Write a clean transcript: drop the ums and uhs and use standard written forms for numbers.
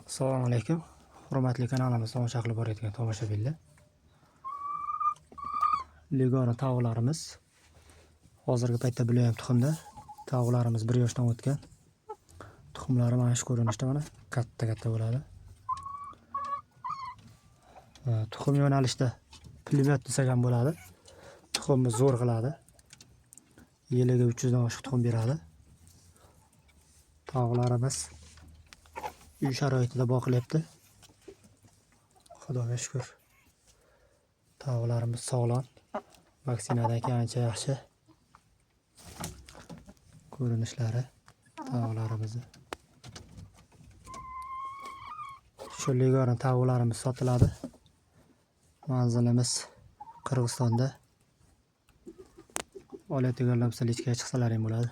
Assalomu alaykum. Hurmatli kanalimiz tomosha qilib borayotgan tomoshabinlar. Legona tavuqlarimiz hozirgi paytda bular ham tuxumda. Tavuqlarimiz 1 yoshdan o'tgan. Tuxumlari mana shu ko'rinishda mana katta bo'ladi. Tuxum yo'nalishda pulemyot desak ham bo'ladi. Tuxumni zo'r qiladi. Yiliga 300 dan oshiq tuxum beradi. Tavuqlarimiz uy sharoitida boqilyapti. Xudoga shukr. Tavuqlarimiz sog'lom. Vaksinadan keyin ancha yaxshi. Ko'rinishlari tavuqlarimiz. Shu legona tavuqlarimiz sotiladi. Manzilimiz Qirg'izistonda. Oladiganlar bo'lsa, lichkaga chiqsalaring bo'ladi.